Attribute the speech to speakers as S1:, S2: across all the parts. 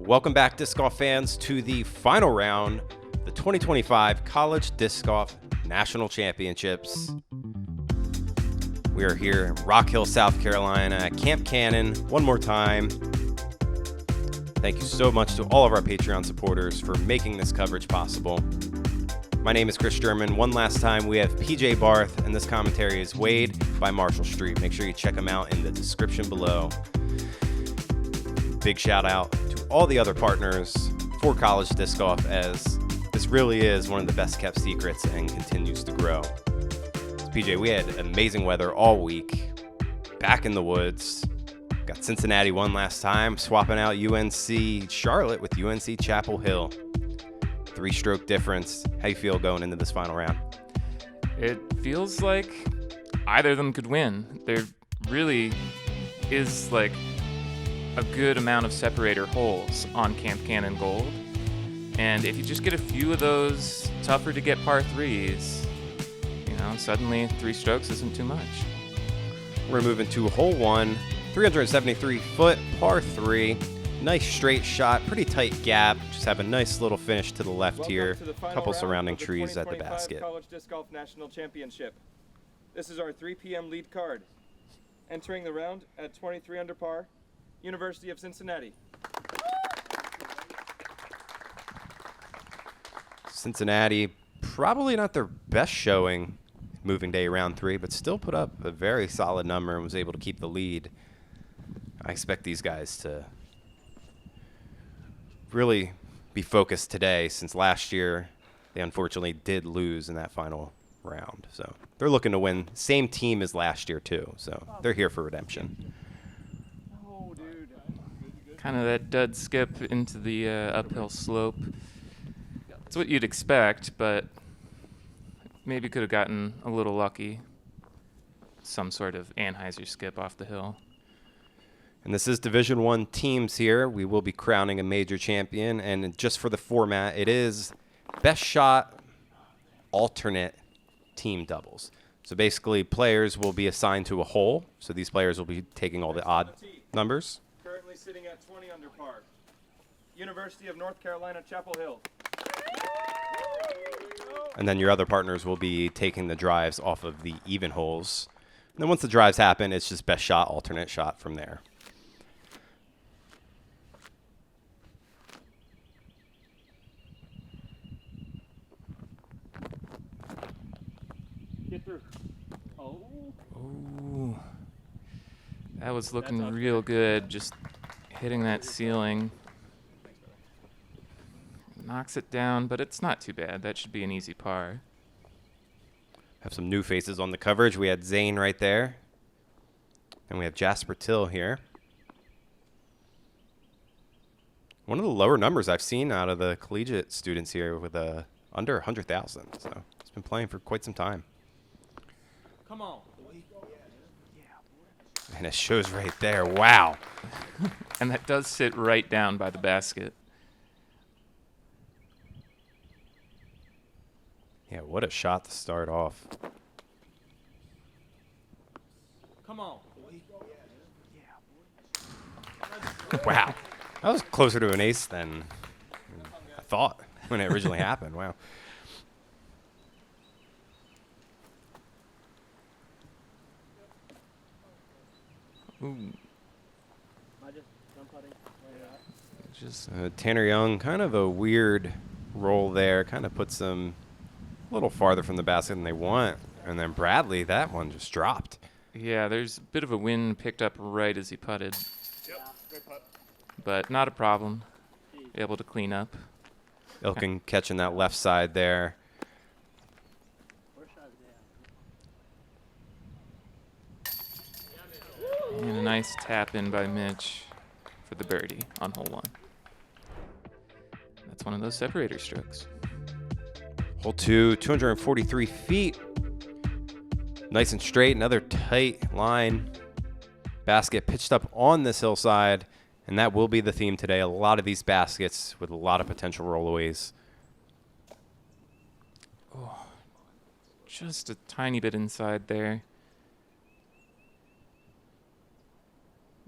S1: Welcome back, disc golf fans, to the final round, the 2025 College Disc Golf National Championships. We are here in Rock Hill, South Carolina, at Camp Cannon one more time. Thank you so much to all of our Patreon supporters for making this coverage possible. My name is Chris German. One last time, we have PJ Barth, and this commentary is Wade by Marshall Street. Make sure you check them out in the description below. Big shout out to all the other partners for College Disc Golf, as this really is one of the best kept secrets and continues to grow. So PJ, we had amazing weather all week, back in the woods. Got Cincinnati one last time, swapping out UNC Charlotte with UNC Chapel Hill. 3-stroke difference. How you feel going into this final round?
S2: It feels like either of them could win. There really is like a good amount of separator holes on Camp Cannon Gold. And if you just get a few of those tougher to get par threes, suddenly 3 strokes isn't too much.
S1: We're moving to hole 1, 373-foot par 3. Nice straight shot, pretty tight gap. Just have a nice little finish to the left here. A couple surrounding trees at the basket.
S3: College Disc Golf National Championship. This is our 3 p.m. lead card. Entering the round at 23 under par, University of Cincinnati.
S1: Cincinnati, probably not their best showing moving day round 3, but still put up a very solid number and was able to keep the lead. I expect these guys to really be focused today, since last year they unfortunately did lose in that final round. So they're looking to win. Same team as last year too, so they're here for redemption.
S2: Kind of that dud skip into the uphill slope. It's what you'd expect, but maybe could have gotten a little lucky. Some sort of Anheuser skip off the hill.
S1: And this is Division I teams here. We will be crowning a major champion, and just for the format, it is best shot alternate team doubles. So basically, players will be assigned to a hole. So these players will be taking all the odd numbers.
S3: Currently sitting at 20 under par, University of North Carolina, Chapel Hill.
S1: And then your other partners will be taking the drives off of the even holes. And then once the drives happen, it's just best shot, alternate shot from there.
S3: Get through.
S2: Ooh. That was looking real good, just hitting that ceiling. Knocks it down, but it's not too bad. That should be an easy par.
S1: Have some new faces on the coverage. We had Zane right there. And we have Jasper Tyll here. One of the lower numbers I've seen out of the collegiate students here, with under 100,000. So he's been playing for quite some time.
S3: Come on.
S1: And it shows right there. Wow.
S2: And that does sit right down by the basket.
S1: Yeah, what a shot to start off.
S3: Come on.
S1: Wow. That was closer to an ace than I thought when it originally happened. Wow.
S2: Ooh. Just
S1: Tanner Young, kind of a weird roll there. Kind of puts them a little farther from the basket than they want. And then Bradley, that one just dropped.
S2: yeah, there's a bit of a wind picked up right as he putted,
S3: Yep, great putt.
S2: but not a problem. Able to clean up.
S1: Ilkin catching that left side there.
S2: And a nice tap in by Mitch for the birdie on hole 1. That's one of those separator strokes.
S1: Hole 2, 243 feet. Nice and straight, another tight line. Basket pitched up on this hillside, and that will be the theme today. A lot of these baskets with a lot of potential rollaways.
S2: Oh, just a tiny bit inside there.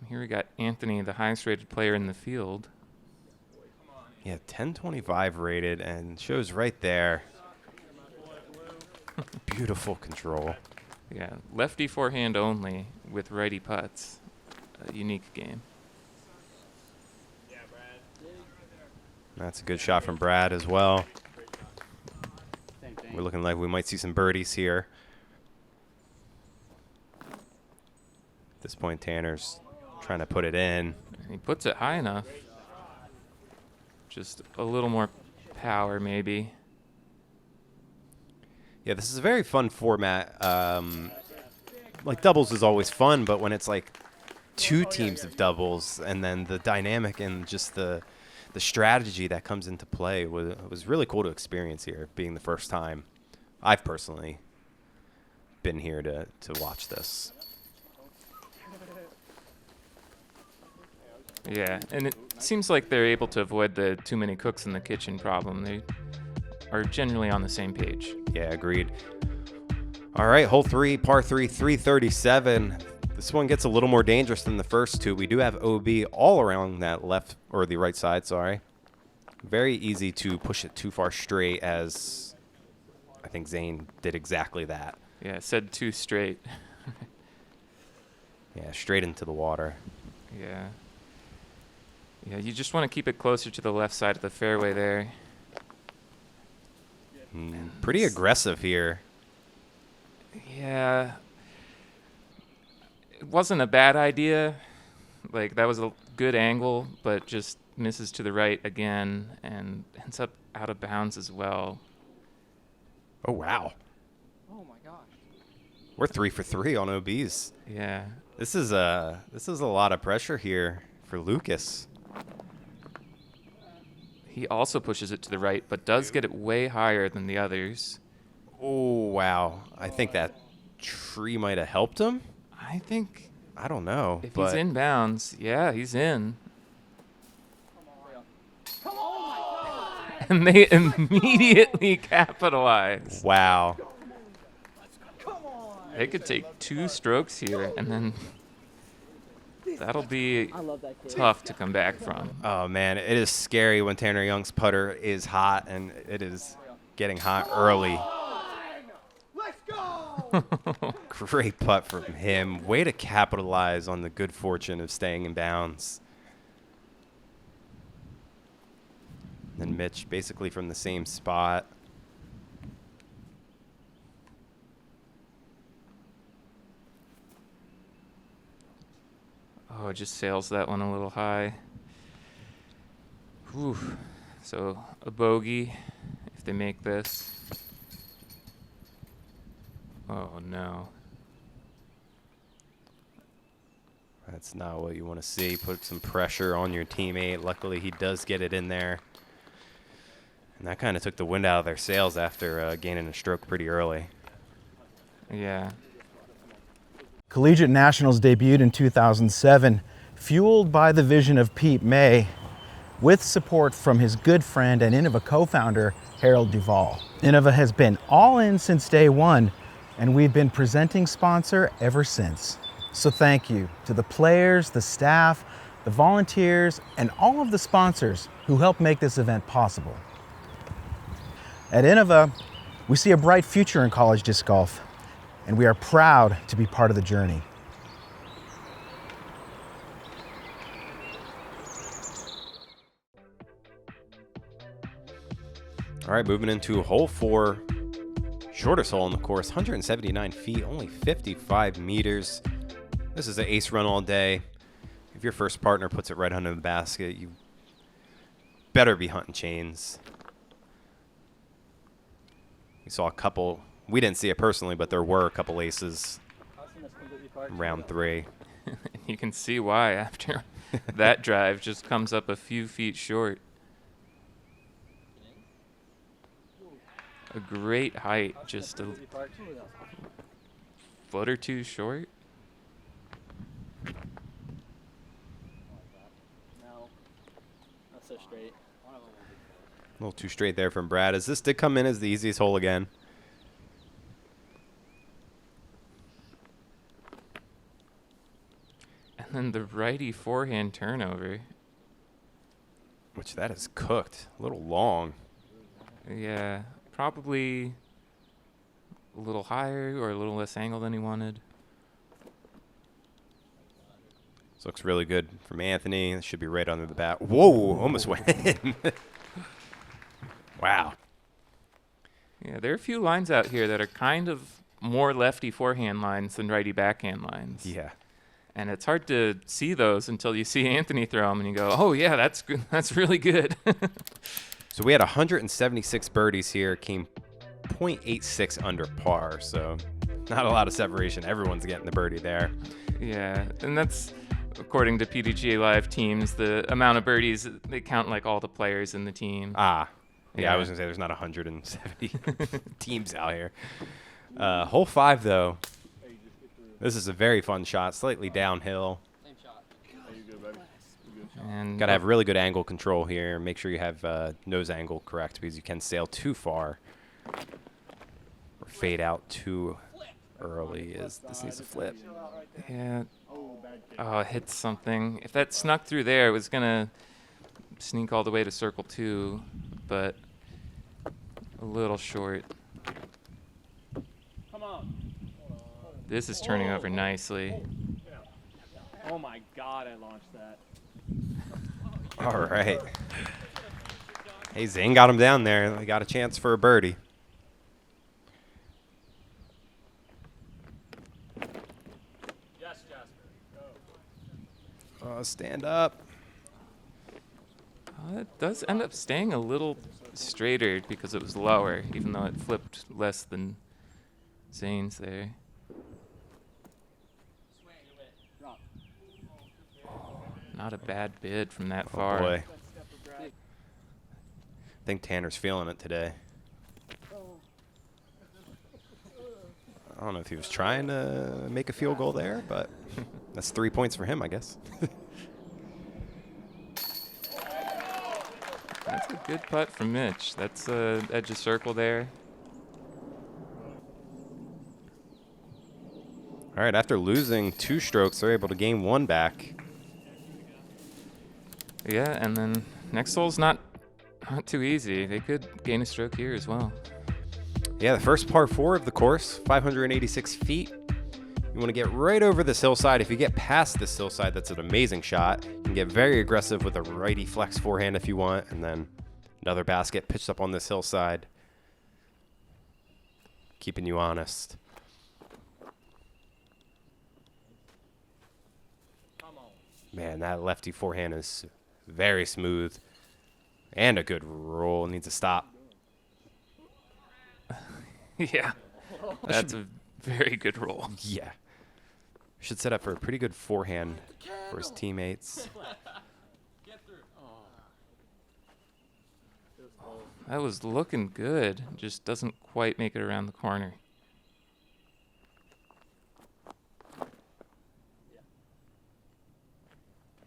S2: And here we got Anthony, the highest rated player in the field.
S1: Yeah, 1025 rated and shows right there. Beautiful control.
S2: Yeah, lefty forehand only with righty putts. A unique game.
S1: That's a good shot from Brad as well. We're looking like we might see some birdies here. At this point, Tanner's trying to put it in.
S2: And he puts it high enough. Just a little more power, maybe.
S1: Yeah, this is a very fun format. Like doubles is always fun, but when it's like two teams of doubles and then the dynamic and just the strategy that comes into play was really cool to experience here, being the first time I've personally been here to watch this.
S2: Yeah, and it seems like they're able to avoid the too many cooks in the kitchen problem. They are generally on the same page.
S1: Yeah, agreed. All right, hole 3, par 3, 337. This one gets a little more dangerous than the first two. We do have OB all around that left or the right side, sorry. Very easy to push it too far straight, as I think Zane did exactly that.
S2: Yeah, it said too straight.
S1: Yeah, straight into the water.
S2: Yeah. Yeah, you just want to keep it closer to the left side of the fairway there.
S1: Pretty aggressive here.
S2: Yeah. It wasn't a bad idea. Like, that was a good angle, but just misses to the right again and ends up out of bounds as well.
S1: Oh, wow.
S4: Oh my gosh.
S1: We're 3 for 3 on OBs.
S2: Yeah.
S1: This is a lot of pressure here for Lucas.
S2: He also pushes it to the right, but does get it way higher than the others.
S1: Oh, wow. I think that tree might have helped him.
S2: I think
S1: I don't know.
S2: if
S1: but
S2: he's in bounds, yeah, he's in. And they immediately capitalize.
S1: Wow.
S2: They could take 2 strokes here, and then that'll be tough to come back from.
S1: Oh, man. It is scary when Tanner Young's putter is hot, and it is getting hot early.
S4: Let's go!
S1: Great putt from him. Way to capitalize on the good fortune of staying in bounds. Then Mitch basically from the same spot.
S2: Oh, it just sails that one a little high. Whew. So a bogey if they make this. Oh, no.
S1: That's not what you want to see. Put some pressure on your teammate. Luckily, he does get it in there. And that kind of took the wind out of their sails after gaining a stroke pretty early.
S2: Yeah.
S5: Collegiate Nationals debuted in 2007, fueled by the vision of Pete May, with support from his good friend and Innova co-founder, Harold Duvall. Innova has been all in since day one, and we've been presenting sponsor ever since. So thank you to the players, the staff, the volunteers, and all of the sponsors who helped make this event possible. At Innova, we see a bright future in college disc golf, and we are proud to be part of the journey.
S1: All right, moving into hole 4. Shortest hole on the course, 179 feet, only 55 meters. This is an ace run all day. If your first partner puts it right under the basket, you better be hunting chains. We saw a couple. We didn't see it personally, but there were a couple aces in round 3.
S2: You can see why after that drive just comes up a few feet short. A great height, just a foot or 2 short.
S4: No, not so straight.
S1: A little too straight there from Brad, as this did come in as the easiest hole again.
S2: And then the righty forehand turnover.
S1: Which that is cooked. A little long.
S2: Yeah, probably a little higher or a little less angle than he wanted.
S1: This looks really good from Anthony. This should be right under the bat. Whoa, almost went in. Wow.
S2: Yeah, there are a few lines out here that are kind of more lefty forehand lines than righty backhand lines.
S1: Yeah.
S2: And it's hard to see those until you see Anthony throw them and you go, oh, yeah, that's good. That's really good.
S1: So we had 176 birdies here, came 0.86 under par, so not a lot of separation. Everyone's getting the birdie there.
S2: Yeah, and that's, according to PDGA Live teams, the amount of birdies, they count like all the players in the team.
S1: Ah, yeah,
S2: Yeah.
S1: I was going to say there's not 170 teams out here. Hole 5, though. This is a very fun shot, slightly downhill.
S4: Same shot.
S2: And
S1: Got to have really good angle control here. Make sure you have nose angle correct because you can sail too far or fade out too early. This needs to flip.
S2: yeah, oh, it hit something. If that snuck through there, it was going to sneak all the way to circle 2, but a little short.
S4: Come on.
S2: This is turning over nicely.
S4: Oh my God, I launched that.
S1: All right. Hey, Zane got him down there. They got a chance for a birdie.
S4: Yes, Jasper. Go.
S1: Stand up.
S2: It does end up staying a little straighter because it was lower, even though it flipped less than Zane's there.
S4: Drop.
S2: Not a bad bid from that
S1: Oh,
S2: far.
S1: boy. I think Tanner's feeling it today. I don't know if he was trying to make a field goal there, but that's 3 points for him, I guess.
S2: That's a good putt from Mitch. That's edge of circle there.
S1: All right, after losing 2 strokes, they're able to gain 1 back.
S2: Yeah, and then next hole's not too easy. They could gain a stroke here as well.
S1: Yeah, the first par 4 of the course, 586 feet. You want to get right over this hillside. If you get past this hillside, that's an amazing shot. You can get very aggressive with a righty flex forehand if you want, and then another basket pitched up on this hillside, keeping you honest. Man, that lefty forehand is very smooth and a good roll. Needs to stop.
S2: Yeah, that's a very good roll.
S1: Yeah. Should set up for a pretty good forehand for his teammates.
S2: That was looking good. Just doesn't quite make it around the corner.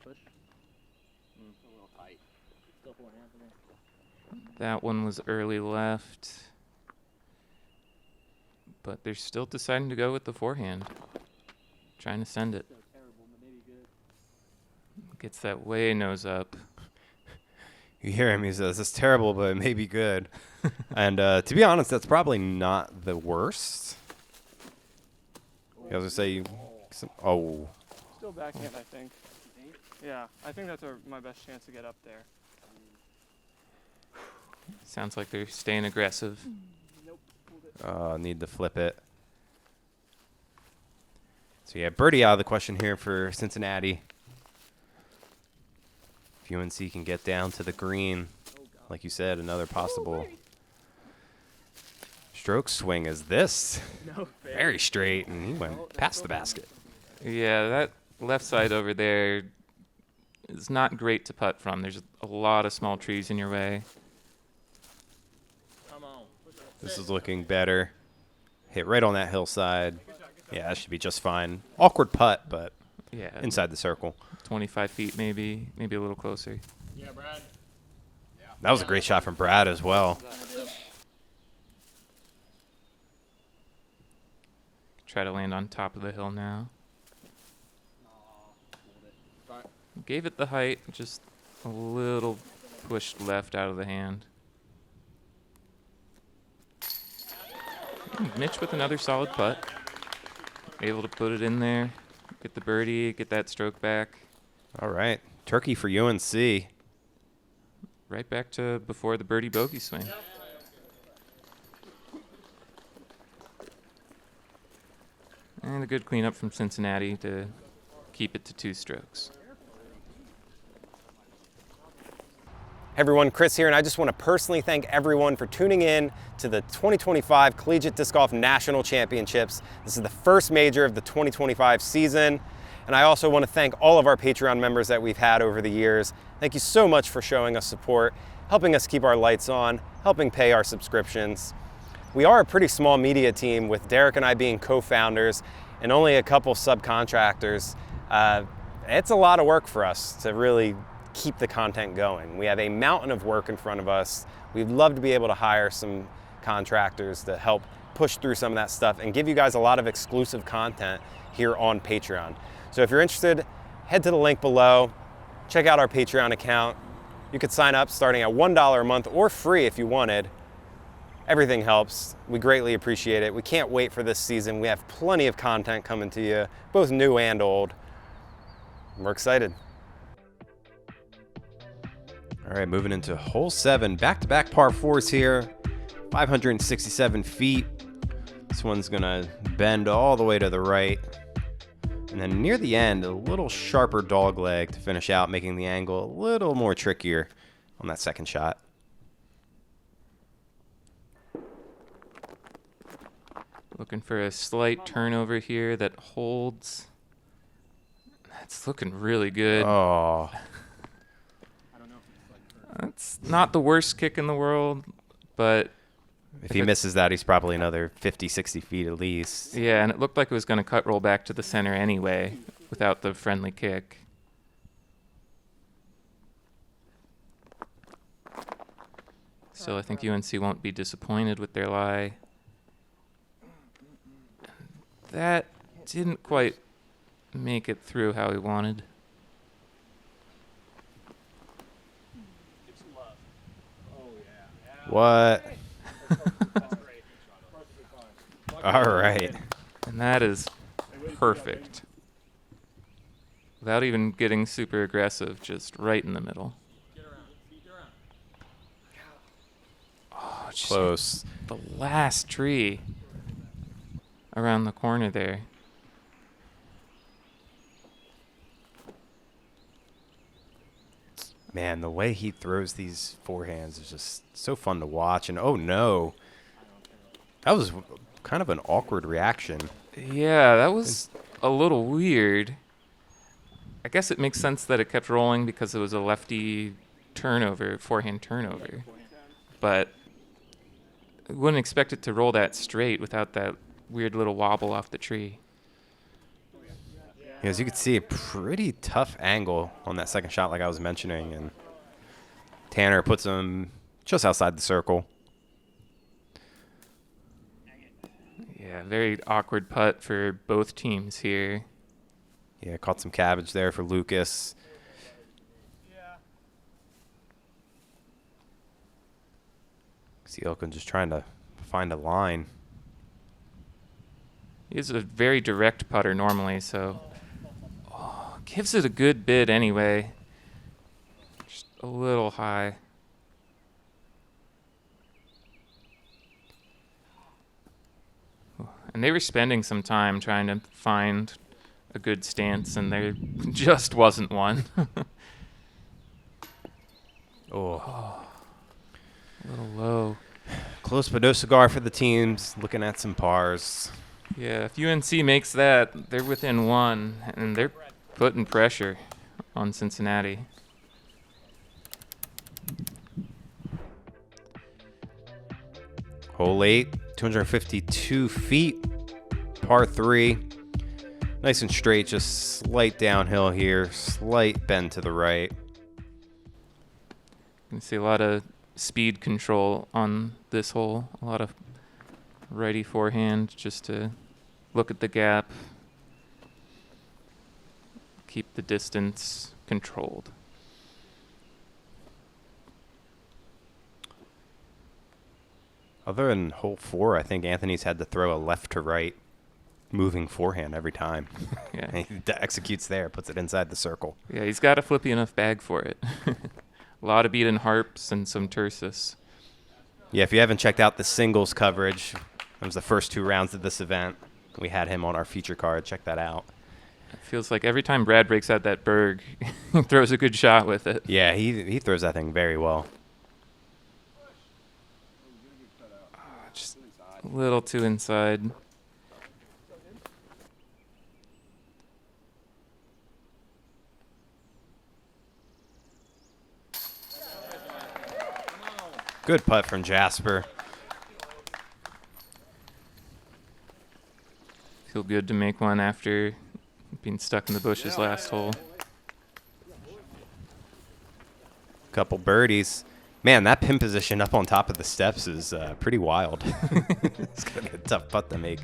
S4: Push. A little tight. Still forehand for me.
S2: That one was early left. But they're still deciding to go with the forehand. Trying to send it.
S4: Still terrible, but maybe good.
S2: Gets that way nose up.
S1: You hear him, he says, it's terrible, but it may be good. And to be honest, that's probably not the worst. I was going to say, oh.
S3: Still backhand, I think. Yeah, I think that's my best chance to get up there.
S2: Sounds like they're staying aggressive.
S1: Need to flip it. So yeah, birdie out of the question here for Cincinnati. If UNC can get down to the green, like you said, another possible stroke swing is this. Very straight, and he went past the basket.
S2: Yeah, that left side over there is not great to putt from. There's a lot of small trees in your way.
S4: Come on.
S1: This is looking better. Hit right on that hillside. Yeah, that should be just fine. Awkward putt, but
S2: Yeah,
S1: inside the circle.
S2: 25 feet maybe a little closer.
S4: Yeah, Brad.
S1: That was a great shot from Brad as well.
S2: Try to land on top of the hill now. Gave it the height, just a little pushed left out of the hand. Mitch with another solid putt. Able to put it in there, get the birdie, get that stroke back.
S1: All right. Turkey for UNC.
S2: Right back to before the birdie bogey swing. And a good cleanup from Cincinnati to keep it to 2 strokes.
S1: Hey everyone, Chris here, and I just want to personally thank everyone for tuning in to the 2025 Collegiate Disc Golf National Championships. This is the first major of the 2025 season, and I also want to thank all of our Patreon members that we've had over the years. Thank you so much for showing us support, helping us keep our lights on, helping pay our subscriptions. We are a pretty small media team, with Derek and I being co-founders and only a couple subcontractors. It's a lot of work for us to really keep the content going. We have a mountain of work in front of us. We'd love to be able to hire some contractors to help push through some of that stuff and give you guys a lot of exclusive content here on Patreon. So if you're interested, head to the link below, check out our Patreon account. You could sign up starting at $1 a month or free if you wanted. Everything helps. We greatly appreciate it. We can't wait for this season. We have plenty of content coming to you, both new and old. We're excited. All right, moving into hole 7, back-to-back par 4s here, 567 feet. This one's gonna bend all the way to the right. And then near the end, a little sharper dog leg to finish out, making the angle a little more trickier on that second shot.
S2: Looking for a slight turnover here that holds. That's looking really good.
S1: Oh.
S2: That's not the worst kick in the world, but
S1: If he misses that, he's probably another 50, 60 feet at least.
S2: yeah, and it looked like it was going to cut roll back to the center anyway without the friendly kick. So I think UNC won't be disappointed with their lie. That didn't quite make it through how he wanted.
S1: What? All right.
S2: And that is perfect. Without even getting super aggressive, just right in the middle. Oh, just
S1: Close.
S2: the last tree around the corner there.
S1: Man, the way he throws these forehands is just so fun to watch. And oh no, that was kind of an awkward reaction.
S2: Yeah, that was a little weird. I guess it makes sense that it kept rolling because it was a lefty turnover, forehand turnover. But I wouldn't expect it to roll that straight without that weird little wobble off the tree.
S1: As you could see, a pretty tough angle on that second shot, like I was mentioning, and Tanner puts him just outside the circle.
S2: Yeah, very awkward putt for both teams here.
S1: Yeah, caught some cabbage there for Lucas. See Ilkin just trying to find a line.
S2: He's a very direct putter normally, so gives it a good bid anyway. Just a little high. And they were spending some time trying to find a good stance, and there just wasn't one.
S1: Oh.
S2: A little low.
S1: Close but no cigar for the teams. Looking at some pars.
S2: Yeah, if UNC makes that, they're within one, and they're putting pressure on Cincinnati.
S1: Hole 8, 252 feet, par 3. Nice and straight, just slight downhill here, slight bend to the right.
S2: You can see a lot of speed control on this hole, a lot of righty forehand just to look at the gap, keep the distance controlled.
S1: Other than hole 4, I think Anthony's had to throw a left to right moving forehand every time.
S2: Yeah.
S1: He executes there, puts it inside the circle.
S2: Yeah, he's got a flippy enough bag for it. A lot of beaten harps and some terces.
S1: Yeah, if you haven't checked out the singles coverage, it was the first 2 rounds of this event. We had him on our feature card. Check that out.
S2: It feels like every time Brad breaks out that berg, he throws a good shot with it.
S1: Yeah, he throws that thing very well.
S2: Just a little too inside.
S1: Good putt from Jasper.
S2: Feel good to make one after being stuck in the bushes last hole.
S1: Couple birdies. Man, that pin position up on top of the steps is pretty wild. It's going to be a tough putt to make.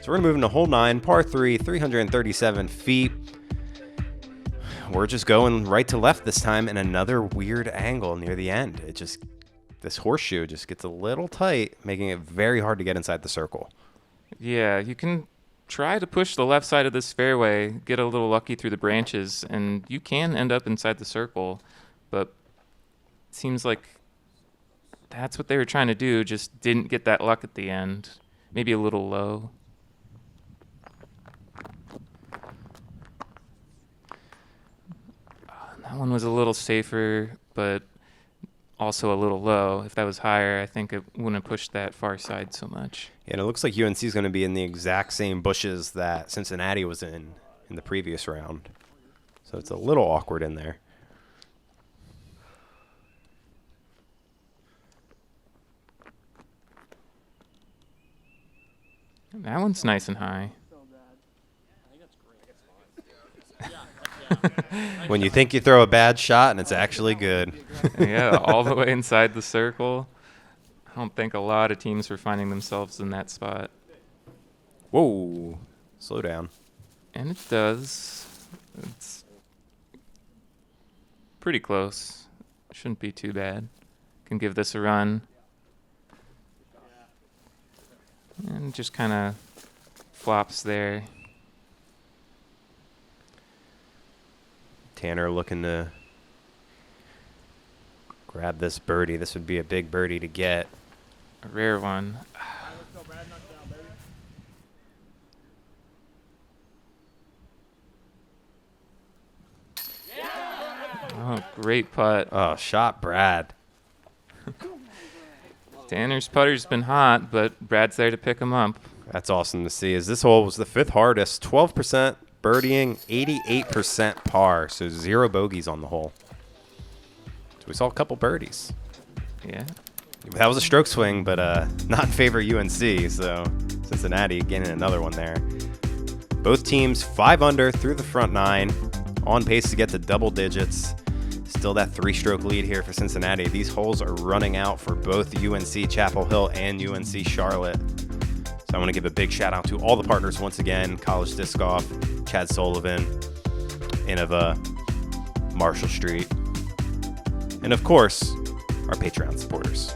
S1: So we're going to move into hole 9, par 3, 337 feet. We're just going right to left this time in another weird angle near the end. This horseshoe just gets a little tight, making it very hard to get inside the circle.
S2: Yeah, you can try to push the left side of this fairway, get a little lucky through the branches, and you can end up inside the circle. But it seems like that's what they were trying to do, just didn't get that luck at the end. Maybe a little low. That one was a little safer, but also a little low. If that was higher, I think it wouldn't have pushed that far side so much.
S1: Yeah, and it looks like UNC is going to be in the exact same bushes that Cincinnati was in the previous round. So it's a little awkward in there.
S2: That one's nice and high.
S1: When you think you throw a bad shot and it's actually good.
S2: Yeah, all the way inside the circle. I don't think a lot of teams were finding themselves in that spot.
S1: Whoa, slow down.
S2: And it does. It's pretty close. Shouldn't be too bad. Can give this a run. And just kind of flops there.
S1: Tanner looking to grab this birdie. This would be a big birdie to get.
S2: A rare one. Oh, great putt.
S1: Oh, shot Brad.
S2: Tanner's putter's been hot, but Brad's there to pick him up.
S1: That's awesome to see. As this hole was the 5th hardest, 12% birdieing, 88% par, so 0 bogeys on the hole. So we saw a couple birdies.
S2: Yeah.
S1: That was a stroke swing, but not in favor of UNC, so Cincinnati getting another one there. Both teams 5 under through the front 9, on pace to get to double digits. Still that 3-stroke lead here for Cincinnati. These holes are running out for both UNC Chapel Hill and UNC Charlotte. So I want to give a big shout out to all the partners once again: College Disc Golf, Chad Sullivan, Innova, Marshall Street, and of course, our Patreon supporters.